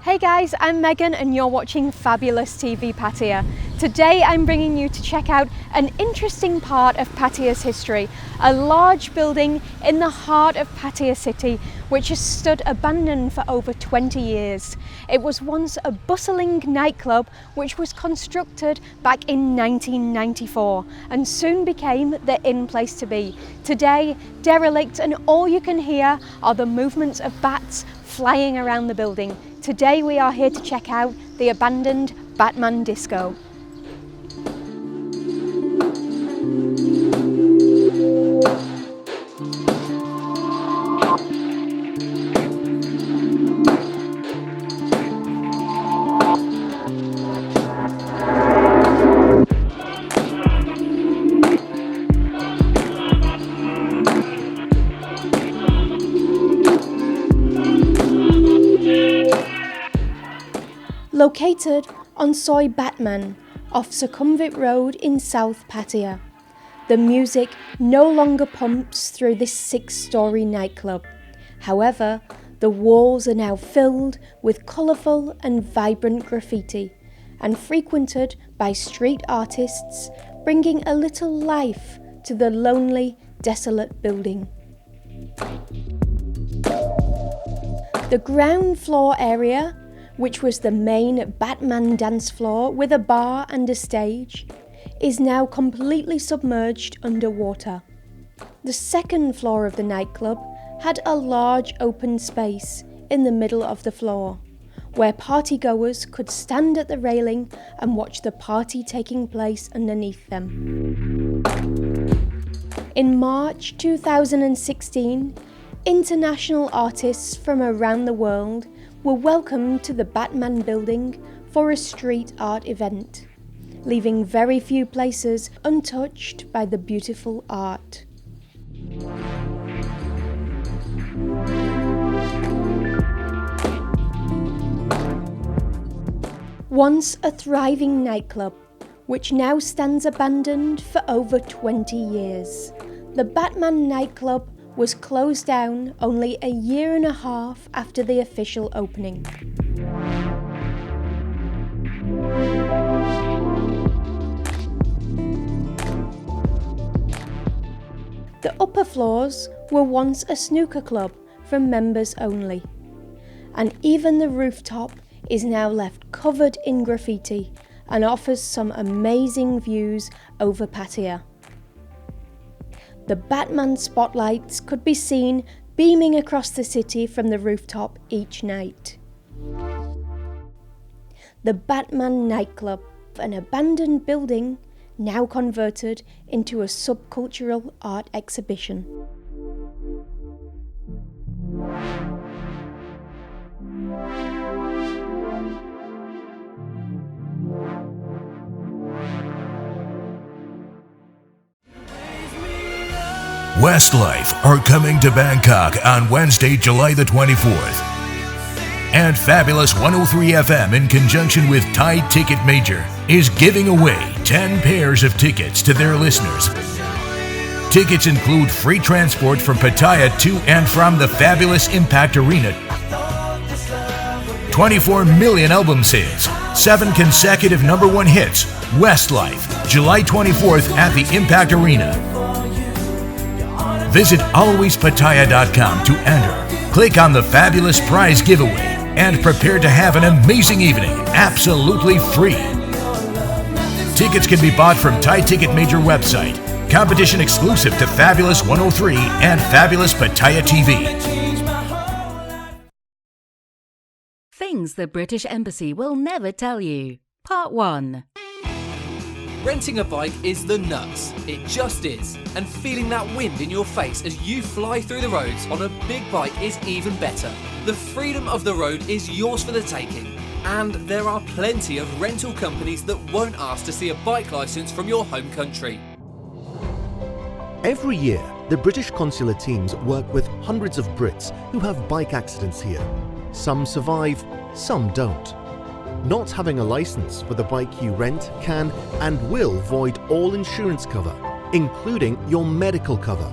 Hey guys, I'm Megan and you're watching Fabulous TV Pattaya. Today I'm bringing you to check out an interesting part of Pattaya's history, a large building in the heart of Pattaya city which has stood abandoned for over 20 years. It was once a bustling nightclub which was constructed back in 1994 and soon became the in place to be. Today, derelict, and all you can hear are the movements of bats flying around the building. Today we are here to check out the abandoned Batman Disco. Located on Soi Batman off Sukhumvit Road in South Pattaya, the music no longer pumps through this 6-story nightclub. However, the walls are now filled with colourful and vibrant graffiti and frequented by street artists, bringing a little life to the lonely, desolate building. The ground floor area, which was the main Batman dance floor with a bar and a stage, is now completely submerged underwater. The second floor of the nightclub had a large open space in the middle of the floor, where partygoers could stand at the railing and watch the party taking place underneath them. In March 2016, international artists from around the world were welcomed to the Batman building for a street art event, leaving very few places untouched by the beautiful art. Once a thriving nightclub, which now stands abandoned for over 20 years, the Batman Nightclub was closed down only a year and a half after the official opening. The upper floors were once a snooker club for members only, and even the rooftop is now left covered in graffiti and offers some amazing views over Pattaya. The Batman spotlights could be seen beaming across the city from the rooftop each night. The Batman Nightclub, an abandoned building now converted into a subcultural art exhibition. Westlife are coming to Bangkok on Wednesday, July the 24th. And Fabulous 103 FM, in conjunction with Thai Ticket Major, is giving away 10 pairs of tickets to their listeners. Tickets include free transport from Pattaya to and from the Fabulous Impact Arena, 24 million album sales, 7 consecutive #1 hits. Westlife, July 24th at the Impact Arena. Visit alwayspattaya.com to enter. Click on the Fabulous Prize Giveaway and prepare to have an amazing evening, absolutely free. Tickets can be bought from Thai Ticket Major website. Competition exclusive to Fabulous 103 and Fabulous Pattaya TV. Things the British Embassy will never tell you. Part 1. Renting a bike is the nuts. It just is. And feeling that wind in your face as you fly through the roads on a big bike is even better. The freedom of the road is yours for the taking. And there are plenty of rental companies that won't ask to see a bike licence from your home country. Every year, the British consular teams work with hundreds of Brits who have bike accidents here. Some survive, some don't. Not having a license for the bike you rent can and will void all insurance cover, including your medical cover.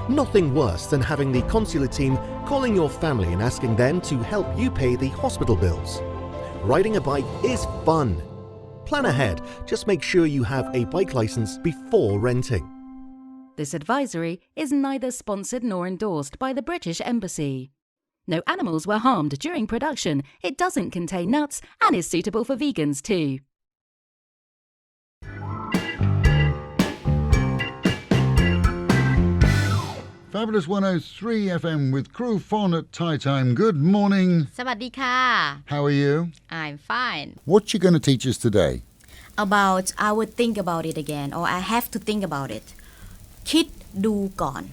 Nothing worse than having the consular team calling your family and asking them to help you pay the hospital bills. riding a bike is fun. Plan ahead, just make sure you have a bike license before renting. This advisory is neither sponsored nor endorsed by the British Embassy. No animals were harmed during production. It doesn't contain nuts and is suitable for vegans too. Fabulous 103 FM with Crew Fon at Thai Time. Good morning. สวัสดีค่ะ How are you? I'm fine. What you going to teach us today? About I would think about it again or I have to think about it. คิดดูก่อน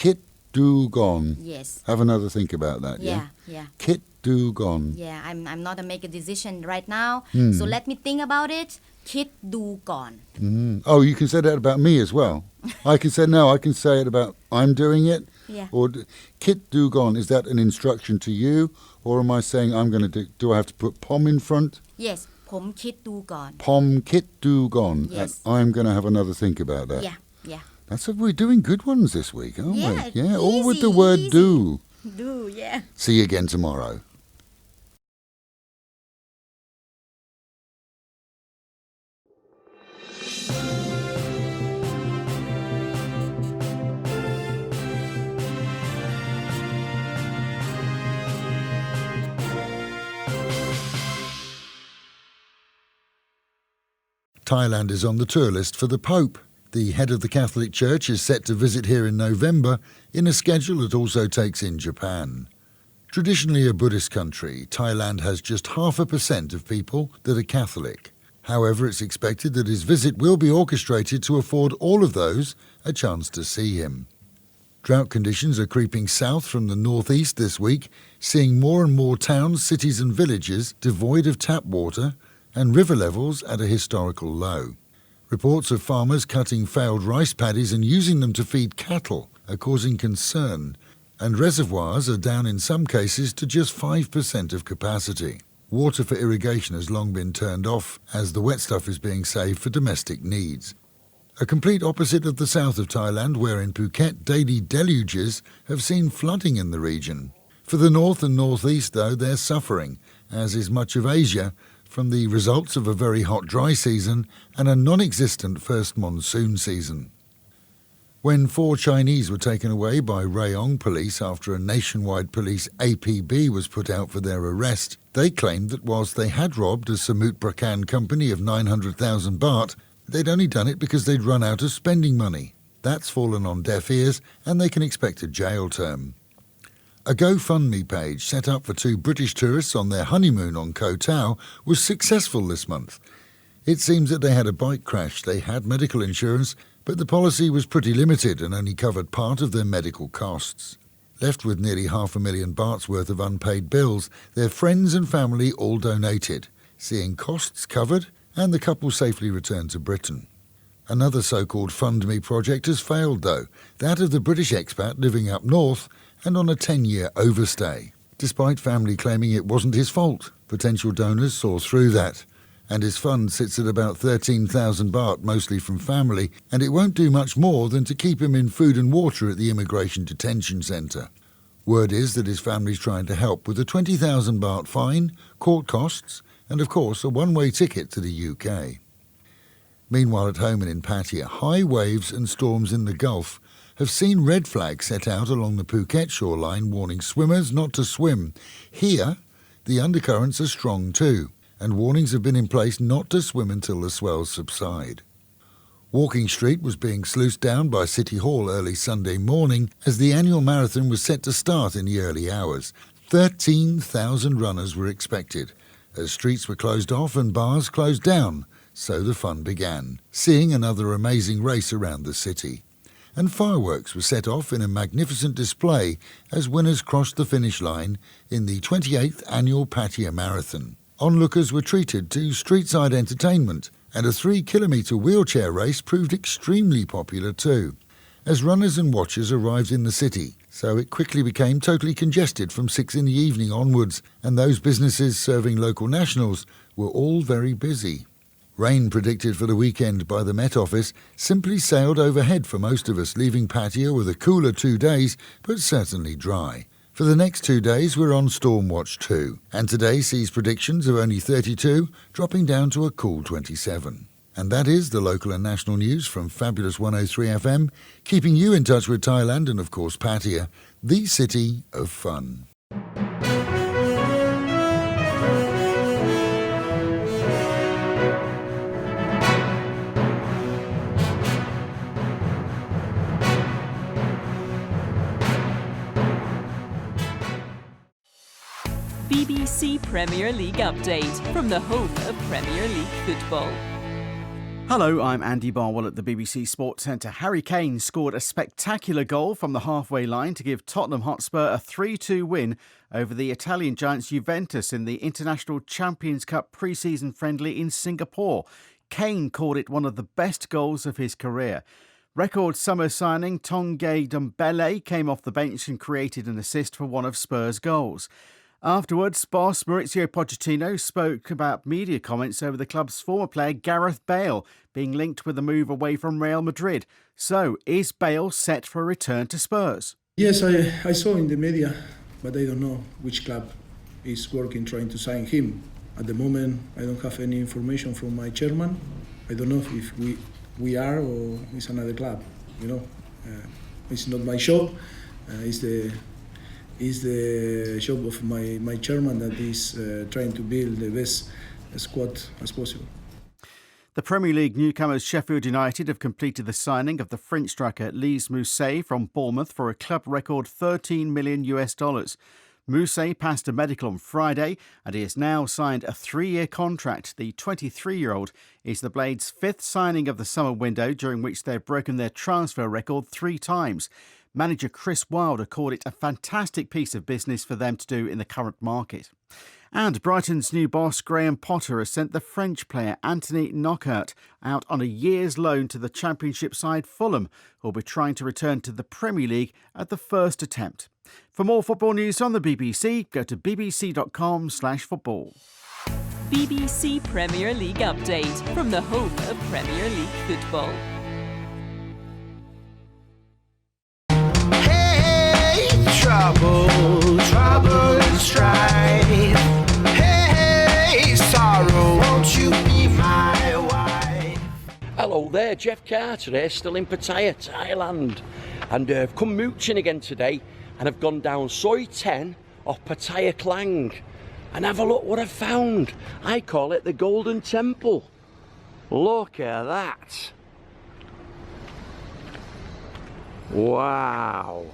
Kit do gone. Yes. Have another think about that, yeah? Yeah. Kit do gone. Yeah, I'm not to make a decision right now. So let me think about it. คิดดูก่อน Oh, you can say that about me as well. I can say it about I'm doing it. Yeah. Or kit do gone, is that an instruction to you? Or am I saying I'm going to do I have to put pom in front? Yes ผมคิดดูก่อน Pom kit do gone. Yes. And I'm going to have another think about that. Yeah. We're doing good ones this week, aren't we? Yeah, all with the easy, word easy. do. Yeah. See you again tomorrow. Thailand is on the tour list for the Pope. The head of the Catholic Church is set to visit here in November in a schedule that also takes in Japan. Traditionally a Buddhist country, Thailand has just 0.5% of people that are Catholic. However, it's expected that his visit will be orchestrated to afford all of those a chance to see him. Drought conditions are creeping south from the northeast this week, seeing more and more towns, cities and villages devoid of tap water and river levels at a historical low. Reports of farmers cutting failed rice paddies and using them to feed cattle are causing concern, and reservoirs are down in some cases to just 5% of capacity. Water for irrigation has long been turned off as the wet stuff is being saved for domestic needs. A complete opposite of the south of Thailand, where in Phuket daily deluges have seen flooding in the region. For the north and northeast, though, they're suffering, as is much of Asia, from the results of a very hot dry season and a non-existent first monsoon season. When 4 Chinese were taken away by Rayong police after a nationwide police APB was put out for their arrest, they claimed that whilst they had robbed a Samut Prakan company of 900,000 baht, they'd only done it because they'd run out of spending money. That's fallen on deaf ears and they can expect a jail term. A GoFundMe page set up for 2 British tourists on their honeymoon on Koh Tao was successful this month. It seems that they had a bike crash, they had medical insurance, but the policy was pretty limited and only covered part of their medical costs. Left with nearly 500,000 bahts worth of unpaid bills, their friends and family all donated, seeing costs covered and the couple safely returned to Britain. Another so-called Fund Me project has failed though, that of the British expat living up north and on a 10-year overstay. Despite family claiming it wasn't his fault, potential donors saw through that. And his fund sits at about 13,000 baht, mostly from family, and it won't do much more than to keep him in food and water at the immigration detention centre. Word is that his family's trying to help with a 20,000 baht fine, court costs, and of course a one-way ticket to the UK. Meanwhile at home and in Pattaya, high waves and storms in the Gulf have seen red flags set out along the Phuket shoreline warning swimmers not to swim. Here, the undercurrents are strong too, and warnings have been in place not to swim until the swells subside. Walking Street was being sluiced down by City Hall early Sunday morning as the annual marathon was set to start in the early hours. 13,000 runners were expected, as streets were closed off and bars closed down, so the fun began, seeing another amazing race around the city. And fireworks were set off in a magnificent display as winners crossed the finish line in the 28th annual Pattaya Marathon. Onlookers were treated to streetside entertainment, and a 3-kilometre wheelchair race proved extremely popular too, as runners and watchers arrived in the city, so it quickly became totally congested from 6 in the evening onwards, and those businesses serving local nationals were all very busy. Rain predicted for the weekend by the Met Office simply sailed overhead for most of us, leaving Pattaya with a cooler 2 days, but certainly dry. For the next 2 days, we're on Storm Watch 2, and today sees predictions of only 32, dropping down to a cool 27. And that is the local and national news from Fabulous 103 FM, keeping you in touch with Thailand and, of course, Pattaya, the city of fun. BBC Premier League update from the home of Premier League football. Hello, I'm Andy Barwell at the BBC Sports Centre. Harry Kane scored a spectacular goal from the halfway line to give Tottenham Hotspur a 3-2 win over the Italian giants Juventus in the International Champions Cup pre-season friendly in Singapore. Kane called it one of the best goals of his career. Record summer signing Tanguy Ndombele came off the bench and created an assist for one of Spurs' goals. Afterwards, boss Mauricio Pochettino spoke about media comments over the club's former player Gareth Bale being linked with a move away from Real Madrid. So, is Bale set for a return to Spurs? Yes, I saw in the media, but I don't know which club is working trying to sign him. At the moment, I don't have any information from my chairman. I don't know if we are or it's another club. It's not my shop. It's the job of my chairman that is trying to build the best squad as possible. The Premier League newcomers Sheffield United have completed the signing of the French striker Lys Mousset from Bournemouth for a club record $13 million. Mousset passed a medical on Friday and he has now signed a 3-year contract. The 23-year-old is the Blades' 5th signing of the summer window, during which they've broken their transfer record 3 times. Manager Chris Wilder called it a fantastic piece of business for them to do in the current market. And Brighton's new boss, Graham Potter, has sent the French player Anthony Knockaert out on a year's loan to the Championship side Fulham, who will be trying to return to the Premier League at the first attempt. For more football news on the BBC, go to bbc.com/football. BBC Premier League update from the home of Premier League football. Trouble and strife. Hey, sorrow, won't you be my wife? Hello there, Jeff Carter here, still in Pattaya, Thailand. And I've come mooching again today, and I've gone down Soi 10 off Pattaya Klang. And have a look what I've found. I call it the Golden Temple. Look at that. Wow.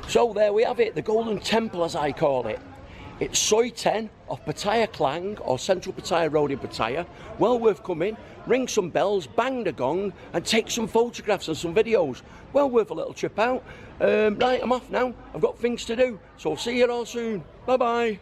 So there we have it, the Golden Temple as I call it. It's Soy 10 off Pattaya Klang or Central Pattaya Road in Pattaya. Well worth coming, ring some bells, bang the gong and take some photographs and some videos. Well worth a little trip out. Right, I'm off now. I've got things to do. So I'll see you all soon. Bye bye.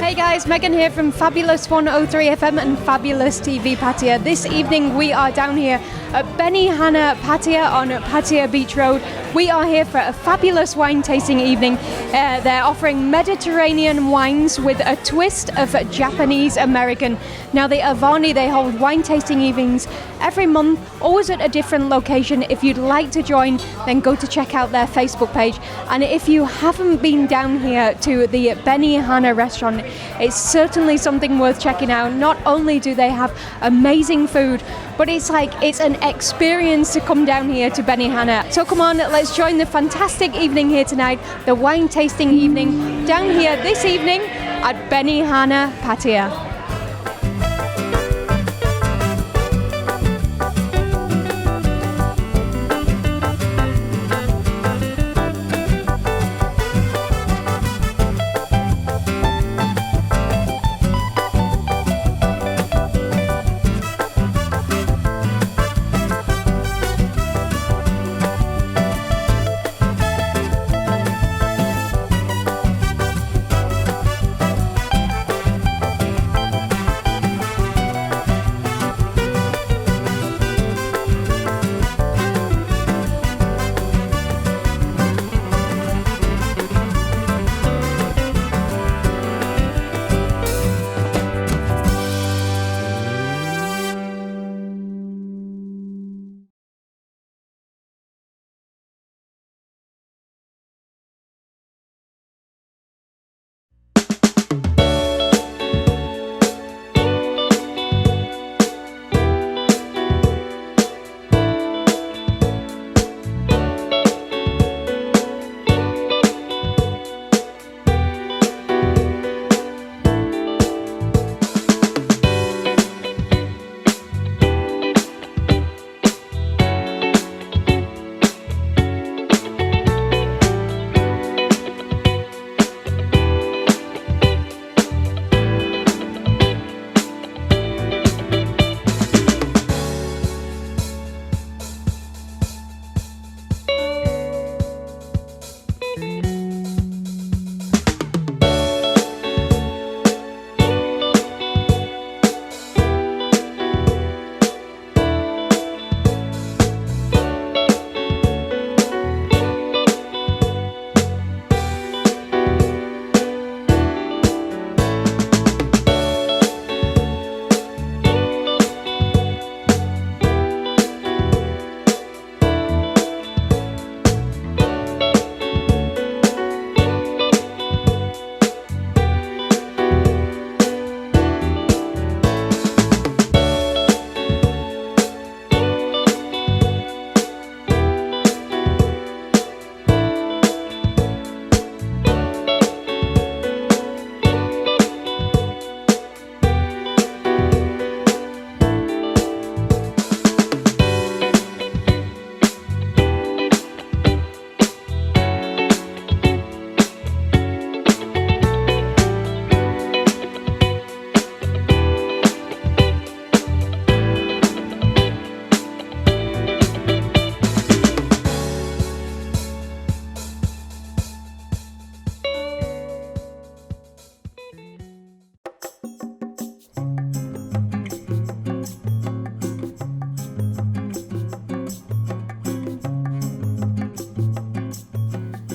Hey guys, Megan here from Fabulous 103 FM and Fabulous TV Pattaya. This evening we are down here at Benihana Patio on Pattaya Beach Road. We are here for a fabulous wine tasting evening. They're offering Mediterranean wines with a twist of Japanese American. Now the Avani, they hold wine tasting evenings every month, always at a different location. If you'd like to join, then go to check out their Facebook page. And if you haven't been down here to the Benihana restaurant, it's certainly something worth checking out. Not only do they have amazing food, but it's an experience to come down here to Benihana. So come on, let's join the fantastic evening here tonight, the wine tasting evening, down here this evening at Benihana Patio.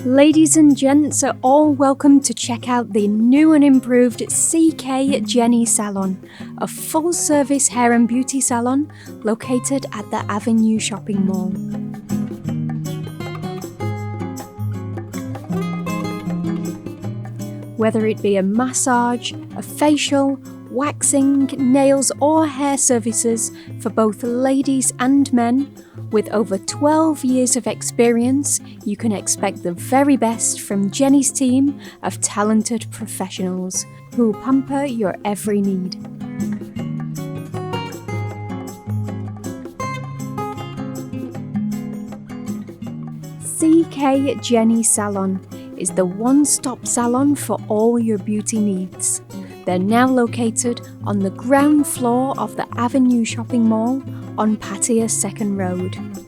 Ladies and gents are all welcome to check out the new and improved CK Jenny Salon, a full-service hair and beauty salon located at the Avenue Shopping Mall. Whether it be a massage, a facial, waxing, nails or hair services for both ladies and men, with over 12 years of experience, you can expect the very best from Jenny's team of talented professionals who will pamper your every need. CK Jenny Salon is the one-stop salon for all your beauty needs. They're now located on the ground floor of the Avenue Shopping Mall on Pattaya 2nd Road.